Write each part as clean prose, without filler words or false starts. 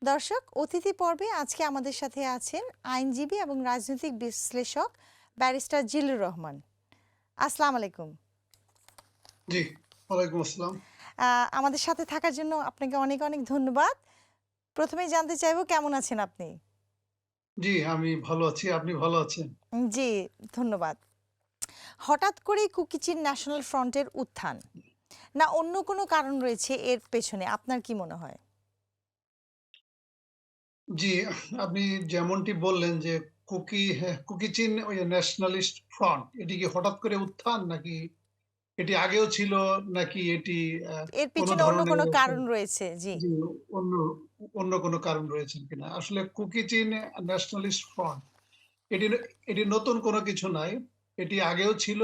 দর্শক, অতিথি পর্বে আজকে আমাদের সাথে আছেন আইনজীবী এবং রাজনৈতিক বিশ্লেষক ব্যারিস্টার জিল্লুর রহমান। আসসালামু আলাইকুম। জি, ওয়ালাইকুম আসসালাম। আমাদের সাথে থাকার জন্য আপনাকে অনেক অনেক ধন্যবাদ। প্রথমেই জানতে চাইবো কেমন আছেন আপনি? জি, আমি ভালো আছি। আপনি ভালো আছেন? জি, ধন্যবাদ। হঠাৎ করেই কুকিচিন ন্যাশনাল ফ্রন্টের উত্থান, না অন্য কোনো কারণ রয়েছে এর পেছনে, আপনার কি মনে হয়? জি, আপনি যেমনটি বললেন যে কুকি চিন ওই ন্যাশনালিস্ট ফ্রন্ট এটি কি হঠাৎ করে উত্থান নাকি এটি আগেও ছিল নাকি এটি এর কোন পিছনে অন্য ধরনের কোনো কারণ রয়েছে? জি। জি, অন্য অন্য কোনো কারণ রয়েছে কিনা? আসলে কুকি চিন ন্যাশনালিস্ট ফ্রন্ট এটি এটি নতুন কোনো কিছু নাই। এটি আগেও ছিল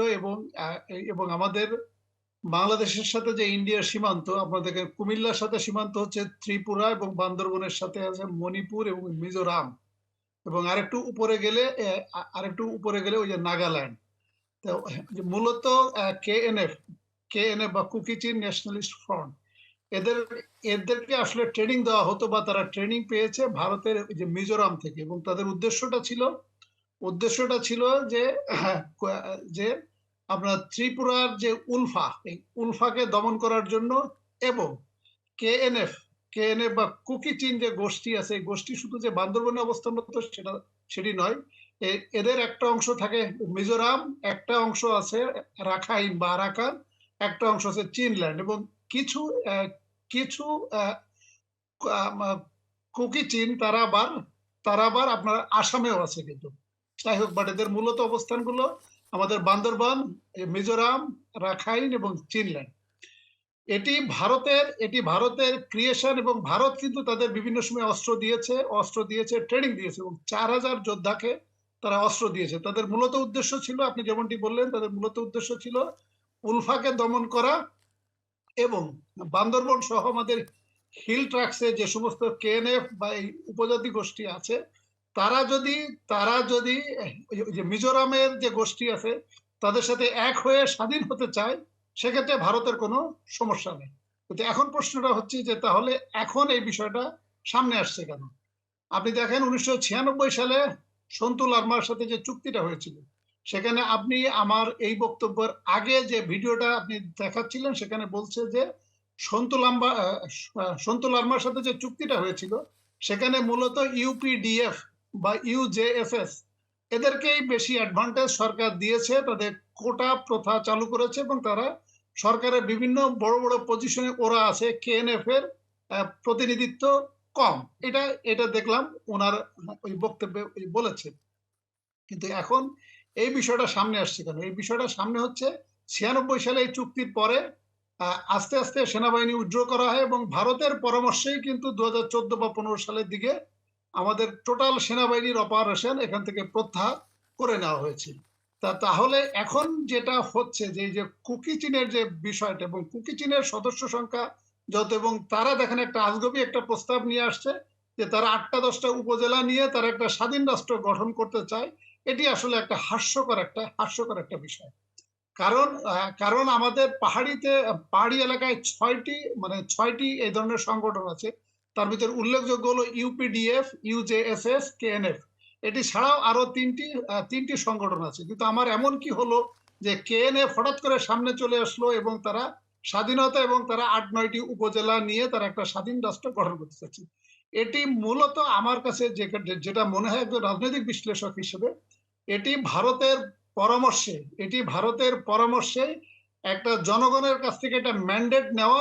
এবং আমাদের বাংলাদেশের সাথে যে ইন্ডিয়ার সীমান্ত, আপনার দেখেন কুমিল্লার সাথে সীমান্ত হচ্ছে ত্রিপুরা এবং বান্দরবনের সাথে আছে মণিপুর এবং মিজোরাম এবং আরেকটু উপরে গেলে ওই যে নাগাল্যান্ড। তো যে মূলত কেএনএফ বা কুকি চিন ন্যাশনালিস্ট ফ্রন্ট এদের এদেরকে আসলে ট্রেনিং দেওয়া হতো বা তারা ট্রেনিং পেয়েছে ভারতের ওই যে মিজোরাম থেকে এবং তাদের উদ্দেশ্যটা ছিল যে যে আপনার ত্রিপুরার যে এই উলফাকে দমন করার জন্য এবং কেএনএফ কেএনএফ বা কুকি চিন যে গোষ্ঠী আছে এই গোষ্ঠী শুধু যে বান্দরবনে অবস্থানরত সেটি নয়। এদের একটা অংশ থাকে মিজোরাম, একটা অংশ আছে রাখাইন বা আরাকান, একটা অংশ আছে চীনল্যান্ড এবং কিছু কিছু কুকি চিন তারা আবার আপনার আসামেও আছে কিন্তু। যাই হোক, বাট এদের মূলত অবস্থানগুলো আমাদের বান্দরবান, মিজোরাম, রাখাইন এবং চীনল্যান্ড। এটি ভারতের ক্রিয়েশন এবং ভারত কিন্তু তাদের বিভিন্ন সময় অস্ত্র দিয়েছে, ট্রেনিং দিয়েছে এবং 4,000 যোদ্ধাকে তারা অস্ত্র দিয়েছে। তাদের মূলত উদ্দেশ্য ছিল, আপনি যেমনটি বললেন, তাদের মূলত উদ্দেশ্য ছিল উলফাকে দমন করা এবং বান্দরবন সহ আমাদের হিল ট্রাক্সে যে সমস্ত কেএনএফ বা এই উপজাতি গোষ্ঠী আছে তারা যদি ওই যে মিজোরামের যে গোষ্ঠী আছে তাদের সাথে এক হয়ে স্বাধীন হতে চায়, সেক্ষেত্রে ভারতের কোনো সমস্যা নেই। কিন্তু এখন প্রশ্নটা হচ্ছে যে তাহলে এখন এই বিষয়টা সামনে আসছে কেন? আপনি দেখেন 1996 সালে সন্তু লারমার সাথে যে চুক্তিটা হয়েছিল, সেখানে আপনি আমার এই বক্তব্যের আগে যে ভিডিওটা আপনি দেখাচ্ছিলেন সেখানে বলছে যে সন্তু লারমার সাথে যে চুক্তিটা হয়েছিল সেখানে মূলত ইউপিডিএফ বা ইউজেএফএস এদেরকেই বেশি অ্যাডভান্টেজ সরকার দিয়েছে, তাদের কোটা প্রথা চালু করেছে এবং তারা সরকারের বিভিন্ন বড় বড় পজিশনে ওরা আছে, কেএনএফ এর প্রতিনিধিত্ব কম। এটা এটা দেখলাম ওনার ওই বক্তব্যে বলেছে। কিন্তু এখন এই বিষয়টা সামনে আসছে কেন? এই বিষয়টা সামনে হচ্ছে 96 সালে এই চুক্তির পরে আস্তে আস্তে সেনাবাহিনী উইথড্র করা হয় এবং ভারতের পরামর্শেই কিন্তু 2014 বা 15 সালের দিকে আমাদের টোটাল সেনাবাহিনীর অপারেশন এখান থেকে প্রত্যাহার করে নেওয়া হয়েছে। তাহলে এখন যেটা হচ্ছে যে এই যে কুকি চীনের যে বিষয়টা এবং কুকি চীনের সদস্য সংখ্যা যত এবং তারা দেখেন একটা আজগবি একটা প্রস্তাব নিয়ে আসছে যে তারা 8টা-10টা উপজেলা নিয়ে তারা একটা স্বাধীন রাষ্ট্র গঠন করতে চায়। এটি আসলে একটা হাস্যকর একটা বিষয়। কারণ আমাদের পাহাড়ি এলাকায় ছয়টি এই ধরনের সংগঠন আছে। তার ভিতরে উল্লেখযোগ্য হলো ইউপিডিএফ, ইউজেএসএস, কেএনএফ। এটি ছাড়াও আরো তিনটি সংগঠন আছে। কিন্তু আমার এমন কি হলো যে কেএনএফ হঠাৎ করে সামনে চলে আসলো এবং তারা স্বাধীনতা এবং তারা 8-9টি উপজেলা নিয়ে তারা একটা স্বাধীন রাষ্ট্র গঠন করতে চাচ্ছে। এটি মূলত আমার কাছে যেটা মনে হয় একজন রাজনৈতিক বিশ্লেষক হিসেবে, এটি ভারতের পরামর্শে এটি ভারতের পরামর্শে একটা জনগণের কাছ থেকে একটা ম্যান্ডেট নেওয়া,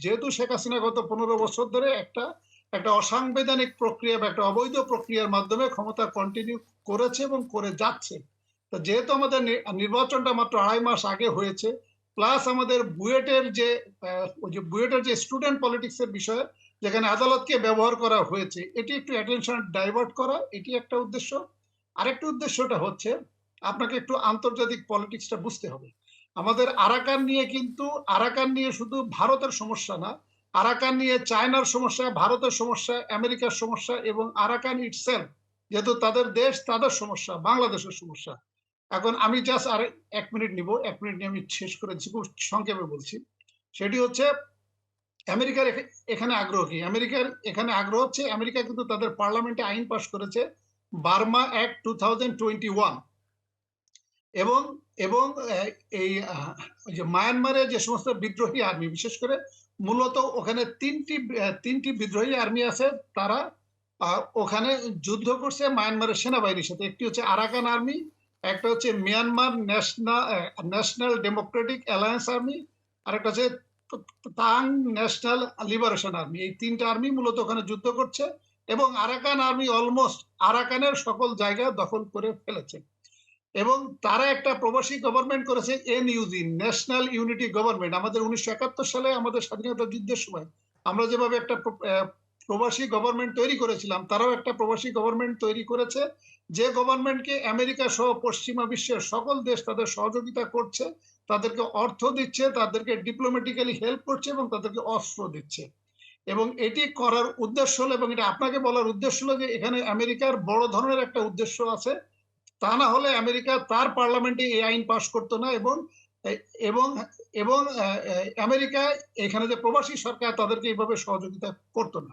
যেহেতু শেখ হাসিনা গত 15 বছর ধরে একটা একটা অসাংবিধানিক প্রক্রিয়া বা একটা অবৈধ প্রক্রিয়ার মাধ্যমে ক্ষমতা কন্টিনিউ করেছে এবং করে যাচ্ছে। তো যেহেতু আমাদের নির্বাচনটা মাত্র 2.5 মাস আগে হয়েছে, প্লাস আমাদের বুয়েটের যে স্টুডেন্ট পলিটিক্স এর বিষয়ে যেখানে আদালতকে ব্যবহার করা হয়েছে, এটি একটু অ্যাটেনশন ডাইভার্ট করা, এটি একটা উদ্দেশ্য। আরেকটা উদ্দেশ্যটা হচ্ছে আপনাকে একটু আন্তর্জাতিক পলিটিক্সটা বুঝতে হবে। আমাদের আরাকান নিয়ে শুধু ভারতের সমস্যা না, আরাকান নিয়ে চায়নার সমস্যা, ভারতের সমস্যা, আমেরিকার সমস্যা এবং আরাকান ইটসেলফ যেহেতু তাদের দেশ, তাদের সমস্যা, বাংলাদেশের সমস্যা। এখন আমি জাস্ট আর 1 মিনিট নিব, 1 মিনিট নিয়ে আমি শেষ করে দিচ্ছি, খুব সংক্ষেপে বলছি। সেটি হচ্ছে আমেরিকার এখানে আগ্রহ কি? আমেরিকার এখানে আগ্রহ হচ্ছে আমেরিকা কিন্তু তাদের পার্লামেন্টে আইন পাস করেছে বার্মা অ্যাক্ট 2021 এবং এবং এই ওই যে মায়ানমারে যে সমস্ত বিদ্রোহী আর্মি বিশেষ করে মূলত ওখানে তিনটি বিদ্রোহী আর্মি আছে, তারা ওখানে যুদ্ধ করছে মায়ানমারের সেনাবাহিনীর সাথে। একটি হচ্ছে আরাকান আর্মি, একটা হচ্ছে Myanmar national democratic alliance army, আর একটা হচ্ছে তাং ন্যাশনাল লিবারেশন আর্মি। এই তিনটা আর্মি মূলত ওখানে যুদ্ধ করছে এবং আরাকান আর্মি অলমোস্ট আরাকানের সকল জায়গা দখল করে ফেলেছে এবং তারা একটা প্রবাসী গভর্নমেন্ট করেছে, এনইউজি, ন্যাশনাল ইউনিটি গভর্নমেন্ট। আমাদের 1971 সালে আমাদের স্বাধীনতা যুদ্ধের সময় আমরা যেভাবে একটা প্রবাসী গভর্নমেন্ট তৈরি করেছিলাম, তারাও একটা প্রবাসী গভর্নমেন্ট তৈরি করেছে, যে গভর্নমেন্টকে আমেরিকা সহ পশ্চিমা বিশ্বের সকল দেশ তাদের সহযোগিতা করছে, তাদেরকে অর্থ দিচ্ছে, তাদেরকে ডিপ্লোম্যাটিক্যালি হেল্প করছে এবং তাদেরকে অস্ত্র দিচ্ছে। এবং এটি করার উদ্দেশ্য হলো, এবং এটা আপনাকে বলার উদ্দেশ্য হলো যে এখানে আমেরিকার বড় ধরনের একটা উদ্দেশ্য আছে, তা না হলে আমেরিকা তার পার্লামেন্টে এই আইন পাস করতো না এবং এবং এবং আমেরিকা এখানে যে প্রবাসী সরকার তাদেরকে এইভাবে সহযোগিতা করতো না।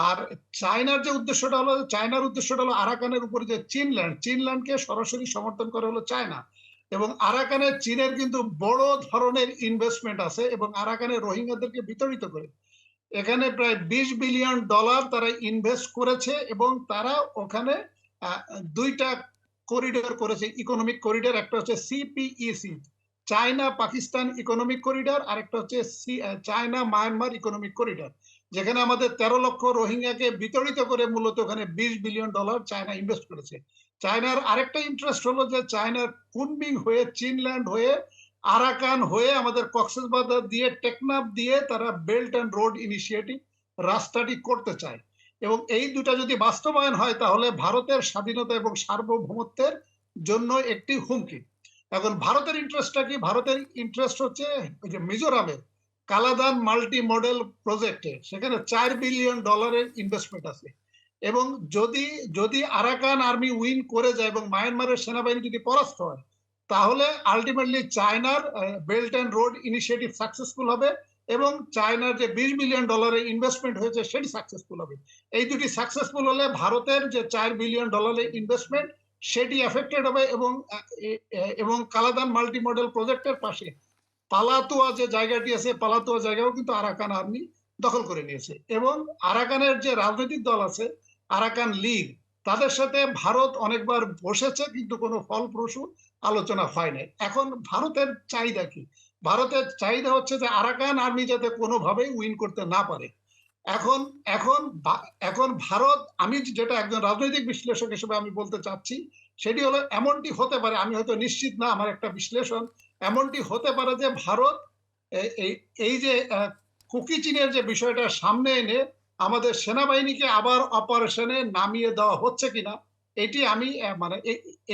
আর চায়নার যে উদ্দেশ্যটা হলো, চায়নার উদ্দেশ্যটা হলো আরাকানের উপরে যে চীনল্যান্ডকে সরাসরি সমর্থন করা হলো চায়না, এবং আরাকানে চীনের কিন্তু বড় ধরনের ইনভেস্টমেন্ট আছে এবং আরাকানের রোহিঙ্গাদেরকে বিতাড়িত করে এখানে প্রায় $20 বিলিয়ন তারা ইনভেস্ট করেছে এবং তারা ওখানে দুইটা করিডোর করেছে, ইকোনমিক করিডোর। একটা হচ্ছে CPEC, China Pakistan economic corridor, আর একটা হচ্ছে চায়না মায়ানমার ইকোনমিক করিডোর, যেখানে আমাদের 13 লক্ষ রোহিঙ্গাকে বিতাড়িত করে মূলত ওখানে $20 বিলিয়ন চায়না ইনভেস্ট করেছে। চায়নার আরেকটা ইন্টারেস্ট হলো যে চায়নার কুনমিং হয়ে, চীনল্যান্ড হয়ে, আরাকান হয়ে, আমাদের কক্সবাজার দিয়ে, টেকনাফ দিয়ে তারা বেল্ট অ্যান্ড রোড ইনিশিয়েটিভ রাস্তাটি করতে চায় এবং এই দুটা যদি বাস্তবায়ন হয় তাহলে ভারতের স্বাধীনতা এবং সার্বভৌমত্বের জন্য একটি হুমকি। এখন ভারতের ইন্টারেস্টটা কি? ভারতের ইন্টারেস্ট হচ্ছে ওই যে মিজোরামের কালাদান মাল্টি মডেল প্রজেক্টে, সেখানে $4 বিলিয়ন ইনভেস্টমেন্ট আছে এবং যদি যদি আরাকান আর্মি উইন করে যায় এবং মায়ানমারের সেনাবাহিনী যদি পরাস্ত হয়, তাহলে আলটিমেটলি চায়নার belt and road initiative successful হবে এবং চায়নার যে $20 বিলিয়ন ইনভেস্টমেন্ট হয়েছে সেটি সাকসেসফুল হবে। এই দুটি সাকসেসফুল হলে ভারতের যে $4 বিলিয়ন ইনভেস্টমেন্ট সেটি এফেক্টেড হবে এবং কালাদান মাল্টি মডেল প্রজেক্টের পাশে পালাতুয়া যে জায়গাটি আছে, পালাতুয়া জায়গাও কিন্তু আরাকান আর্মি দখল করে নিয়েছে এবং আরাকানের যে রাজনৈতিক দল আছে আরাকান লীগ, তাদের সাথে ভারত অনেকবার বসেছে কিন্তু কোনো ফলপ্রসূ আলোচনা হয় নাই। এখন ভারতের চাহিদা কি? ভারতের চাহিদা হচ্ছে যে আরাকান আর্মি যাতে কোনোভাবেই উইন করতে না পারে। এখন এখন এখন ভারত, আমি যেটা একজন রাজনৈতিক বিশ্লেষক হিসেবে আমি বলতে চাচ্ছি সেটি হলো, এমনটি হতে পারে, আমি হয়তো নিশ্চিত না, আমার একটা বিশ্লেষণ, এমনটি হতে পারে যে ভারত এই যে কুকি চীনের যে বিষয়টা সামনে এনে আমাদের সেনাবাহিনীকে আবার অপারেশনে নামিয়ে দেওয়া হচ্ছে কিনা, এটি আমি মানে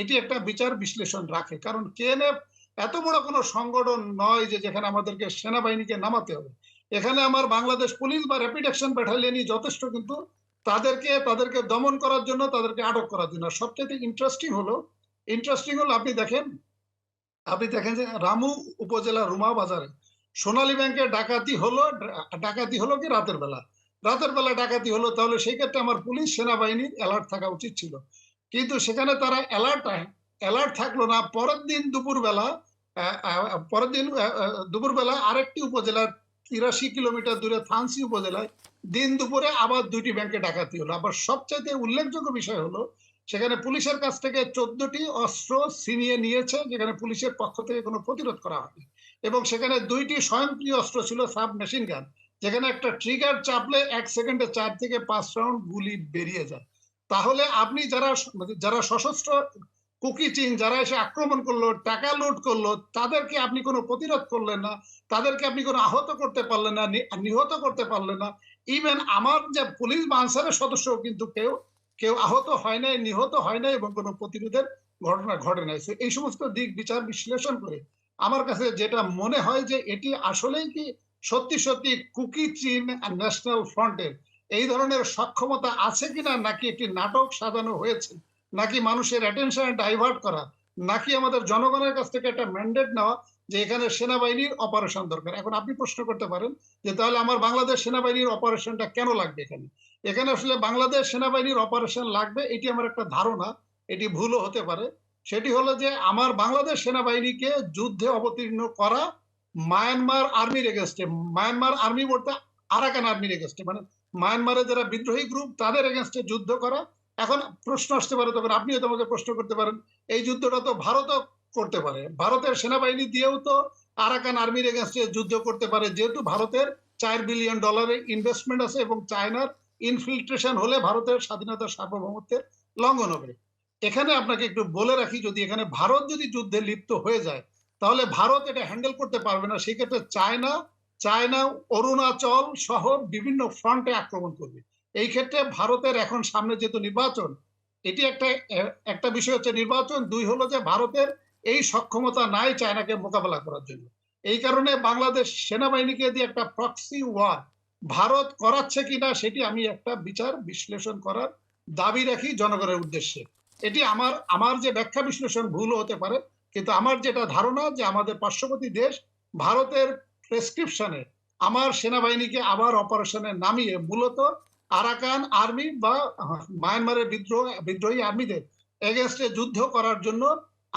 এটি একটা বিচার বিশ্লেষণ রাখে। কারণ কেএনএফ এত বড় কোনো সংগঠন নয় যে যেখানে আমাদেরকে সেনাবাহিনীকে নামাতে হবে। এখানে আমার বাংলাদেশ পুলিশ বা র্যাপিড অ্যাকশন ব্যাটালিয়নই যথেষ্ট, কিন্তু তাদেরকে দমন করার জন্য, তাদেরকে আটক করার জন্য। সবচেয়ে ইন্টারেস্টিং হলো আপনি দেখেন যে রামু উপজেলা রুমা বাজারে সোনালী ব্যাংকের ডাকাতি হলো কি রাতের বেলা ডাকাতি হলো, তাহলে সেই ক্ষেত্রে আমার পুলিশ সেনাবাহিনীর অ্যালার্ট থাকা উচিত ছিল, কিন্তু সেখানে তারা অ্যালার্ট থাকলো না। পরের দিন দুপুরবেলা আরেকটি উপজেলার 83 কিলোমিটার দূরে থানসি উপজেলায় দিন দুপুরে আবার 2টি ব্যাংকে ডাকাতি হলো। আবার সবচাইতে উল্লেখযোগ্য বিষয় হলো সেখানে পুলিশের কাছ থেকে 14টি অস্ত্র ছিনিয়ে নিয়েছে, যেখানে পুলিশের পক্ষ থেকে কোনো প্রতিরোধ করা হয়নি এবং সেখানে 2টি স্বয়ংক্রিয় অস্ত্র ছিল, সাব মেশিন গান, যেখানে একটা ট্রিগার চাপলে 1 সেকেন্ডে 4 থেকে 5 রাউন্ড গুলি বেরিয়ে যায়। তাহলে আপনি যারা সশস্ত্র কুকি চীন যারা এসে আক্রমণ করলো, টাকা লুট করলো, তাদেরকে আপনি কোনো প্রতিরোধ করলেন না, তাদেরকে আপনি কোনো আহত করতে পারলেন না, নিহত করতে পারলেন না। ইভেন আমার যে পুলিশ বা আনসারের সদস্য কিন্তু কেউ আহত হয় নাই, নিহত হয় নাই এবং কোনো প্রতিরোধের ঘটনা ঘটে নাই। এই সমস্ত দিক বিচার বিশ্লেষণ করে আমার কাছে যেটা মনে হয় যে এটি আসলেই কি সত্যি কুকি চীন ন্যাশনাল ফ্রন্টের এই ধরনের সক্ষমতা আছে কিনা, নাকি একটি নাটক সাজানো হয়েছে, নাকি মানুষের অ্যাটেনশন ডাইভার্ট করা, নাকি আমাদের জনগণের কাছ থেকে একটা ম্যান্ডেট নেওয়া যে এখানে সেনাবাহিনীর অপারেশন দরকার। এখন আপনি প্রশ্ন করতে পারেন যে তাহলে আমার বাংলাদেশ সেনাবাহিনীর অপারেশনটা কেন লাগবে এখানে? এখানে আসলে বাংলাদেশ সেনাবাহিনীর অপারেশন লাগবে এটি আমার একটা ধারণা, এটি ভুলও হতে পারে। সেটি হলো যে আমার বাংলাদেশ সেনাবাহিনীকে যুদ্ধে অবতীর্ণ করা মায়ানমার আর্মির এগেইনস্টে, মায়ানমার আর্মি বলতে আরাকান আর্মির এগেইনস্টে, মানে মায়ানমারে যারা বিদ্রোহী গ্রুপ তাদের এগেইনস্টে যুদ্ধ করা। এখন প্রশ্ন আসতে পারে, তখন আপনিও তো আমাকে প্রশ্ন করতে পারেন, এই যুদ্ধটা তো ভারতও করতে পারে, ভারতের সেনাবাহিনী দিয়েও তো আরাকান আর্মির এগেইনস্টে যুদ্ধ করতে পারে, যেহেতু ভারতের $4 বিলিয়ন ইনভেস্টমেন্ট আছে এবং চায়নার ইনফিল্ট্রেশন হলে ভারতের স্বাধীনতা সার্বভৌমত্বের লঙ্ঘন হবে। এখানে আপনাকে একটু বলে রাখি, যদি এখানে ভারত যদি যুদ্ধে লিপ্ত হয়ে যায় তাহলে ভারত এটা হ্যান্ডেল করতে পারবে না, সেক্ষেত্রে চায়না চায়না অরুণাচল সহ বিভিন্ন ফ্রন্টে আক্রমণ করবে। এই ক্ষেত্রে ভারতের এখন সামনে যেহেতু নির্বাচন, এটি একটা একটা বিষয় হচ্ছে নির্বাচন, দুই হলো যে ভারতের এই সক্ষমতা নাই চায়নাকে মোকাবেলা করার জন্য। এই কারণে বাংলাদেশ সেনাবাহিনীকে দিয়ে একটা প্রক্সি ওয়ার ভারত করাচ্ছে কিনা সেটি আমি একটা বিচার বিশ্লেষণ করার দাবি রাখি জনগণের উদ্দেশ্যে। এটি আমার আমার যে ব্যাখ্যা বিশ্লেষণ ভুল হতে পারে, কিন্তু আমার যেটা ধারণা যে আমাদের পার্শ্ববর্তী দেশ ভারতের প্রেসক্রিপশনে আমার সেনাবাহিনীকে আবার অপারেশনে নামিয়ে মূলত আরাকান আর্মি বা মায়ানমারের বিদ্রোহী আর্মিদের এগেনস্টে যুদ্ধ করার জন্য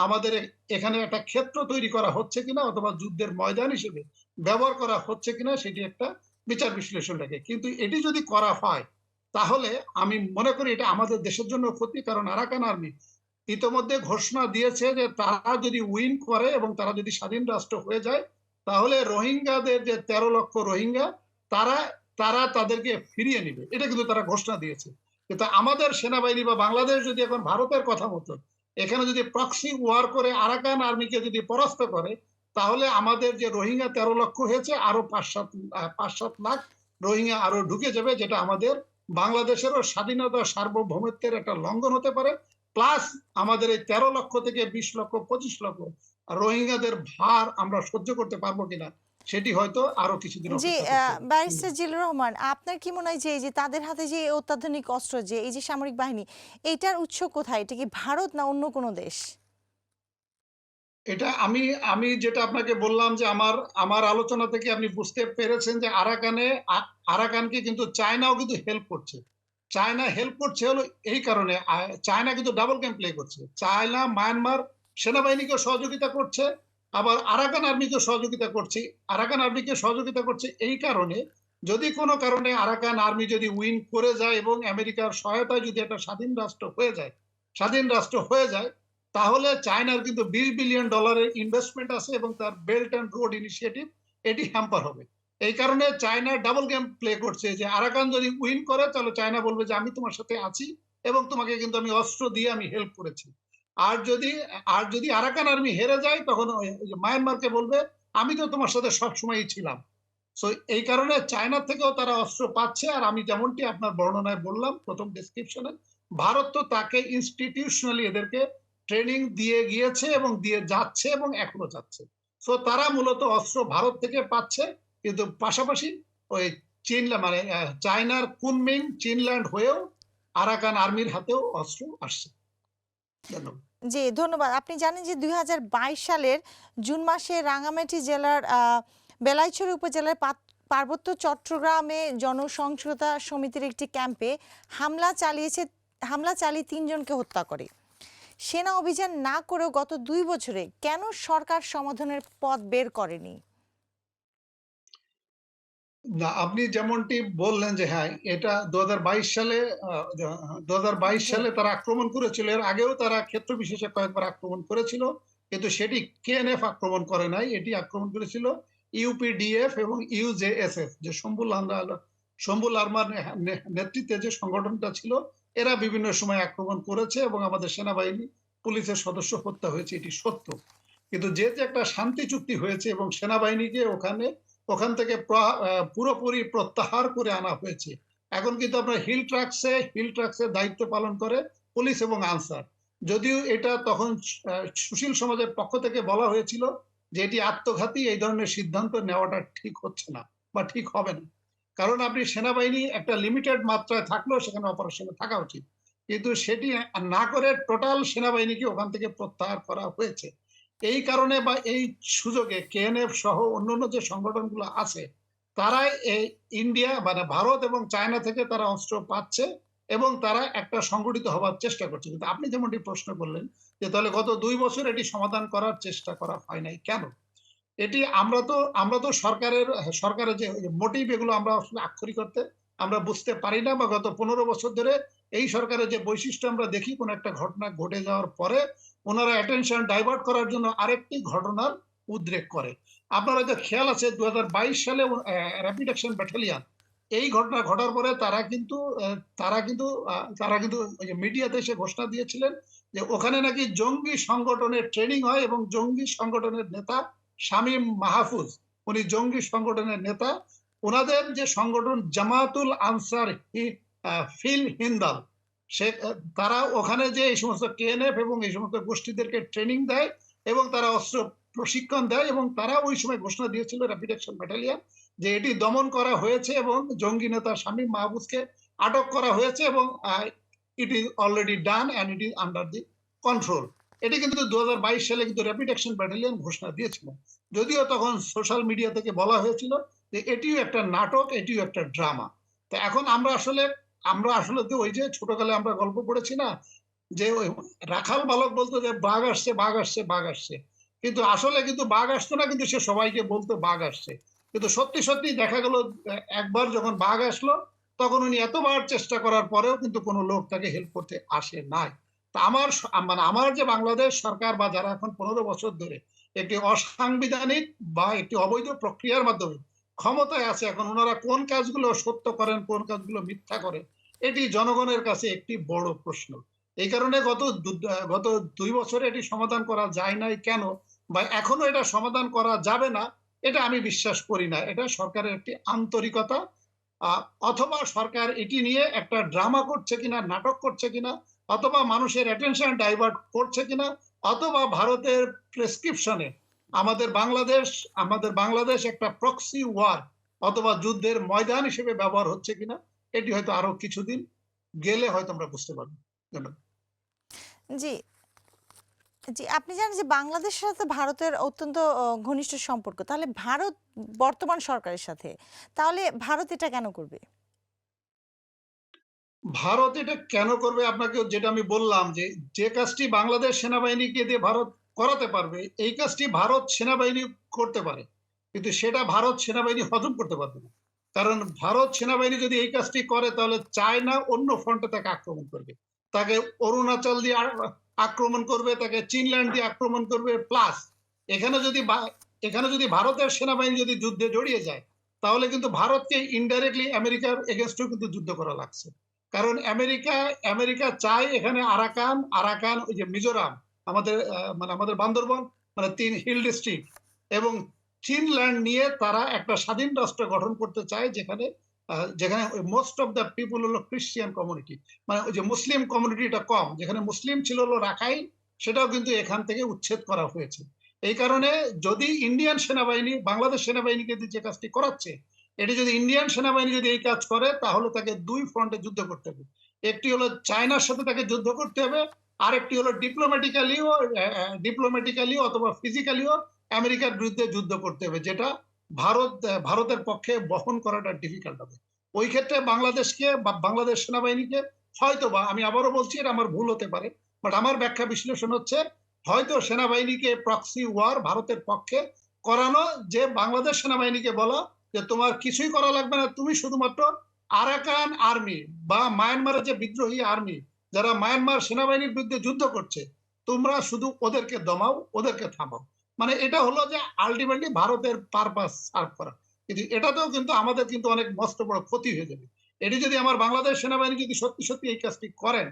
আমাদের এখানে একটা ক্ষেত্র তৈরি করা হচ্ছে কিনা অথবা যুদ্ধের ময়দান হিসেবে ব্যবহার করা হচ্ছে কিনা সেটি একটা বিচার বিশ্লেষণ রাখে। কিন্তু এটি যদি করা হয় তাহলে আমি মনে করি এটা আমাদের দেশের জন্য ক্ষতি, কারণ আরাকান আর্মি ইতোমধ্যে ঘোষণা দিয়েছে যে তারা যদি উইন করে এবং তারা যদি স্বাধীন রাষ্ট্র হয়ে যায় তাহলে রোহিঙ্গাদের যে 13 লক্ষ রোহিঙ্গা তারা তারা তাদেরকে ফিরিয়ে নিবে, এটা কিন্তু তারা ঘোষণা দিয়েছে। কিন্তু আমাদের সেনাবাহিনী বা বাংলাদেশ যদি এখন ভারতের কথা মতো এখানে যদি প্রক্সি ওয়ার করে আরাকান আর্মিকে যদি পরাস্ত করে তাহলে আমাদের যে রোহিঙ্গা 13 লক্ষ হয়েছে আরো 5-7 লাখ রোহিঙ্গা আরো ঢুকে যাবে, যেটা আমাদের বাংলাদেশেরও স্বাধীনতা সার্বভৌমত্বের একটা লঙ্ঘন হতে পারে। প্লাস আমাদের এই 13 লক্ষ থেকে 20 লক্ষ 25 লক্ষ রোহিঙ্গাদের ভার আমরা সহ্য করতে পারবো কিনা সেটি হয়তো আরো কিছুদিন জি অপেক্ষা করতে হবে। ব্যারিস্টার জিল্লুর রহমান, আপনার কি মনে হয় যে এই যে তাদের হাতে যে অত্যাধুনিক অস্ত্র, যে এই যে সামরিক বাহিনী, এইটার উৎস কোথায়? এটা কি ভারত না অন্য কোনো দেশ? এটা আমি আমি যেটা আপনাকে বললাম যে আমার আমার আলোচনা থেকে আপনি বুঝতে পেরেছেন যে আরাকানকে কিন্তু চায়নাও কিন্তু হেল্প করছে। চায়না হেল্প করছে হলো এই কারণে, চায়না কিন্তু ডাবল গেম প্লে করছে। চায়না মায়ানমার সেনাবাহিনীকে সহযোগিতা করছে, আবার আরাকান আর্মিকে সহযোগিতা করছে। আরাকান আর্মিকে সহযোগিতা করছে এই কারণে, যদি কোনো কারণে আরাকান আর্মি যদি উইন করে যায় এবং আমেরিকার সহায়তায় যদি একটা স্বাধীন রাষ্ট্র হয়ে যায় তাহলে চায়নার কিন্তু $20 বিলিয়ন ইনভেস্টমেন্ট আছে এবং তার বেল্ট অ্যান্ড রোড ইনিশিয়েটিভ এটি হ্যাম্পার হবে। এই কারণে চায়না ডাবল গেম প্লে করছে যে আরাকান যদি উইন করে তাহলে চায়না বলবে যে আমি তোমার সাথে আছি এবং তোমাকে কিন্তু আমি অস্ত্র দিয়ে আমি হেল্প করেছি। আর যদি আরাকান আর্মি হেরে যায় তখন মায়ানমারকে বলবে আমি তো তোমার সাথে সবসময়ই ছিলাম। সো এই কারণে চায়না থেকেও তারা অস্ত্র পাচ্ছে। আর আমি যেমনটি আপনার বর্ণনায় বললাম প্রথম ডেসক্রিপশনে, ভারত তো তাকে ইনস্টিটিউশনালি এদেরকে ট্রেনিং দিয়ে গিয়েছে এবং দিয়ে যাচ্ছে এবং এখনো যাচ্ছে। সো তারা মূলত অস্ত্র ভারত থেকে পাচ্ছে, কিন্তু পাশাপাশি ওই চীন মানে চায়নার কুনমিং চীনল্যান্ড হয়েও আরাকান আর্মির হাতেও অস্ত্র আসছে। ধন্যবাদ। জি ধন্যবাদ। আপনি জানেন যে 2022 সালের জুন মাসে রাঙ্গামাটি জেলার বেলাইছড়ি উপজেলার পার্বত্য চট্টগ্রামে জনসংহতা সমিতির একটি ক্যাম্পে হামলা চালিয়ে 3 জনকে হত্যা করে। সেনা অভিযান না করেও গত 2 বছরে কেন সরকার সমাধানের পথ বের করেনি? না, আপনি যেমনটি বললেন যে হ্যাঁ এটা 2022 সালে 2022 জি সালে তারা আক্রমণ করেছিল। এর আগেও তারা ক্ষেত্র বিশেষে কয়েকবার আক্রমণ করেছিল, কিন্তু সেটি কেএনএফ আক্রমণ করে নাই, এটি আক্রমণ করেছিল ইউপিডিএফ এবং ইউজেএসএফ, যে শম্ভুল আর্মার নেতৃত্বে যে সংগঠনটা ছিল, এরা বিভিন্ন সময় আক্রমণ করেছে এবং আমাদের সেনাবাহিনী পুলিশের সদস্য হত্যা হয়েছে, এটি সত্য। কিন্তু যেহেতু একটা শান্তি চুক্তি হয়েছে এবং সেনাবাহিনীকে ওখান থেকে পুরোপুরি প্রত্যাহার করে আনা হয়েছে, এখন কিন্তু আপনার হিল ট্রাক্সে দায়িত্ব পালন করে পুলিশ এবং আনসার। যদিও এটা তখন সুশীল সমাজের পক্ষ থেকে বলা হয়েছিল যে এটি আত্মঘাতী, এই ধরনের সিদ্ধান্ত নেওয়াটা ঠিক হচ্ছে না বা ঠিক হবে না, কারণ আপনি সেনাবাহিনী একটা লিমিটেড মাত্রায় থাকলেও সেখানে অপারেশনে থাকা উচিত, কিন্তু সেটি না করে টোটাল সেনাবাহিনীকে ওখান থেকে প্রত্যাহার করা হয়েছে। এই কারণে বা এই সুযোগে কেএনএফ সহ অন্যান্য যে সংগঠনগুলো আছে তারা এই ইন্ডিয়া মানে ভারত এবং চায়না থেকে তারা অস্ত্র পাচ্ছে এবং তারা একটা সংগঠিত হবার চেষ্টা করছে। কিন্তু আপনি যেমনটি প্রশ্ন করলেন যে তাহলে গত ২ বছর এটি সমাধান করার চেষ্টা করা হয় নাই কেন? এটি আমরা তো সরকারের যে মোটিভ এগুলো আমরা আসলে আক্ষরিক অর্থে আমরা বুঝতে পারি না বা গত ১৫ বছর ধরে এই সরকারের যে বৈশিষ্ট্য আমরা দেখি কোন একটা ঘটনা ঘটে যাওয়ার পরে ওনারা অ্যাটেনশন ডাইভার্ট করার জন্য আরেকটি ঘটনার উদ্রেক করে। আপনার হয়তো খেয়াল আছে ২০২২ সালে র‍্যাপিড অ্যাকশন ব্যাটালিয়ন এই ঘটনা ঘটার পরে তারা কিন্তু ওই যে মিডিয়াতে এসে ঘোষণা দিয়েছিলেন যে ওখানে নাকি জঙ্গি সংগঠনের ট্রেনিং হয় এবং জঙ্গি সংগঠনের নেতা শামীম মাহফুজ উনি জঙ্গি সংগঠনের নেতা। উনাদের যে সংগঠন জামাতুল আনসার ফিল হিন্দাল তারা ওখানে যে এই সমস্ত কেএনএফ এবং এই সমস্ত গোষ্ঠীদেরকে ট্রেনিং দেয় এবং তারা অস্ত্র প্রশিক্ষণ দেয় এবং তারা ওই সময় ঘোষণা দিয়েছিল র‍্যাপিড অ্যাকশন ব্যাটালিয়ন যে এটি দমন করা হয়েছে এবং জঙ্গি নেতা শামীম মাহফুজকে আটক করা হয়েছে এবং it is already done and it is under the control. এটি কিন্তু ২০২২ সালে কিন্তু র‍্যাপিড অ্যাকশন ব্যাটালিয়ন ঘোষণা দিয়েছিল। যদিও তখন সোশ্যাল মিডিয়া থেকে বলা হয়েছিল যে এটিও একটা নাটক, এটিও একটা ড্রামা। তো এখন আমরা আসলে তো ওই যে ছোটকালে আমরা গল্প পড়েছি না যে ওই রাখাল বালক বলতো যে বাঘ আসছে, বাঘ আসছে, বাঘ আসছে। কিন্তু আসলে কিন্তু বাঘ আসতো না, কিন্তু সে সবাইকে বলতো বাঘ আসছে। কিন্তু সত্যি দেখা গেল একবার যখন বাঘ আসলো তখন উনি এতবার চেষ্টা করার পরেও কিন্তু কোনো লোক তাকে হেল্প করতে আসে নাই। তা আমার যে বাংলাদেশ সরকার বা যারা এখন ১৫ বছর ধরে একটি অসাংবিধানিক বা একটি অবৈধ প্রক্রিয়ার মাধ্যমে ক্ষমতায় আছে, এখন উনারা কোন কাজগুলো সত্য করেন, কোন কাজগুলো মিথ্যা করে, এটি জনগণের কাছে একটি বড় প্রশ্ন। এই কারণে গত ২ বছরে এটি সমাধান করা যায় নাই কেন? বা এখনো এটা সমাধান করা যাবে না, এটা আমি বিশ্বাস করি না। এটা সরকারের একটি আন্তরিকতা আ অথবা সরকার এটি নিয়ে একটা ড্রামা করছে কিনা, নাটক করছে কিনা, অথবা মানুষের অ্যাটেনশন ডাইভার্ট করছে কিনা, অথবা ভারতের প্রেসক্রিপশনে আমাদের বাংলাদেশ একটা প্রক্সি ওয়ার অথবা যুদ্ধের ময়দান হিসেবে ব্যবহার হচ্ছে কিনা, এটি হয়তো আরো কিছুদিন গেলে হয়তো আমরা বুঝতে পারব। ধন্যবাদ। জি, জি, আপনি জানেন যে বাংলাদেশের সাথে ভারতের অত্যন্ত ঘনিষ্ঠ সম্পর্ক। তাহলে ভারত বর্তমান সরকারের সাথে, তাহলে ভারত এটা কেন করবে? ভারত এটা কেন করবে আপনাকে যেটা আমি বললাম যে কাজটি বাংলাদেশ সেনাবাহিনীকে দিয়ে ভারত করাতে পারবে এই কাজটি ভারত সেনাবাহিনী করতে পারে, কিন্তু সেটা ভারত সেনাবাহিনী হজম করতে পারবে না। কারণ ভারত সেনাবাহিনী যদি এই কাজটি করে তাহলে চায়না অন্য ফ্রন্টে তাকে আক্রমণ করবে, তাকে অরুণাচল দিয়ে আক্রমণ করবে, তাকে চীনল্যান্ড দিয়ে আক্রমণ করবে। প্লাস এখানে যদি এখানে যদি ভারতের সেনাবাহিনী যদি যুদ্ধে জড়িয়ে যায় তাহলে কিন্তু ভারতকে ইনডাইরেক্টলি আমেরিকার এগেনস্টেও কিন্তু যুদ্ধ করা লাগছে। কারণ আমেরিকা চায় এখানে আরাকান ওই যে মিজোরাম আমাদের বান্দরবন মানে ৩ হিল ডিস্ট্রিক্ট এবং চীনল্যান্ড নিয়ে তারা একটা স্বাধীন রাষ্ট্র গঠন করতে চায় যেখানে মোস্ট অফ দ্য পিপল হলো ক্রিশ্চিয়ান কমিউনিটি, মানে ওই যে মুসলিম কমিউনিটিটা কম, যেখানে মুসলিম ছিল হলো রাখাইন, সেটাও কিন্তু এখান থেকে উচ্ছেদ করা হয়েছে। এই কারণে যদি ইন্ডিয়ান সেনাবাহিনী বাংলাদেশ সেনাবাহিনীকে যে কাজটি করাচ্ছে এটি যদি ইন্ডিয়ান সেনাবাহিনী যদি এই কাজ করে তাহলে তাকে ২ ফ্রন্টে যুদ্ধ করতে হবে। একটি হলো চায়নার সাথে তাকে যুদ্ধ করতে হবে, আরেকটি হলো ডিপ্লোম্যাটিক্যালিও অথবা ফিজিক্যালিও আমেরিকার বিরুদ্ধে যুদ্ধ করতে হবে, যেটা ভারতের পক্ষে বহন করাটা ডিফিকাল্ট হবে। ওই ক্ষেত্রে বাংলাদেশকে বা বাংলাদেশ সেনাবাহিনীকে হয়তোবা, আমি আবারও বলছি এটা আমার ভুল হতে পারে, বাট আমার ব্যাখ্যা বিশ্লেষণ হচ্ছে হয়তো সেনাবাহিনীকে প্রক্সি ওয়ার ভারতের পক্ষে করানো, যে বাংলাদেশ সেনাবাহিনীকে বলা যে তোমার কিছুই করা লাগবে না, তুমি শুধুমাত্র আরাকান আর্মি বা মায়ানমারের যে বিদ্রোহী আর্মি যারা মায়ানমার সেনাবাহিনীর বিরুদ্ধে যুদ্ধ করছে, তোমরা শুধু ওদেরকে দমাও, ওদেরকে থামাও। মানে এটা হলো যে আলটিমেটলি ভারতের পারপাস সার্ভ করা। কিন্তু এটাতেও কিন্তু আমাদের কিন্তু অনেক মস্ত বড় ক্ষতি হয়ে যাবে। এটি যদি আমার বাংলাদেশ সেনাবাহিনী যদি সত্যি এই কাজটি করেন,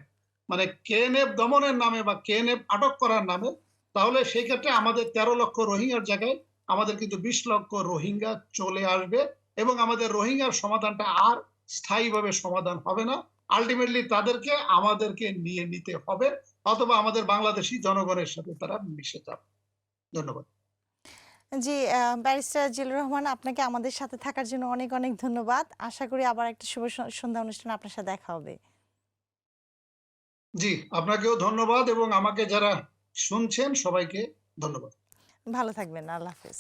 মানে কেএনএফ দমনের নামে বা কেএনএফ আটক করার নামে, তাহলে সেই ক্ষেত্রে আমাদের ১৩ লক্ষ রোহিঙ্গার জায়গায় আমাদের কিন্তু ২০ লক্ষ রোহিঙ্গা চলে আসবে এবং আমাদের রোহিঙ্গার সমাধানটা আর স্থায়ীভাবে সমাধান হবে না। আলটিমেটলি তাদেরকে আমাদেরকে নিয়ে নিতে হবে অথবা আমাদের বাংলাদেশী জনগণের সাথে তারা মিশে যাবে। ধন্যবাদ। জি, ব্যারিস্টার জিল্লুর রহমান, আপনাকে আমাদের সাথে থাকার জন্য অনেক ধন্যবাদ। আশা করি আবার একটা শুভ সন্ধ্যা অনুষ্ঠানে আপনার সাথে দেখা হবে। জি, আপনাকেও ধন্যবাদ এবং আমাকে যারা শুনছেন সবাইকে ধন্যবাদ। ভালো থাকবেন, আল্লাহ হাফেজ।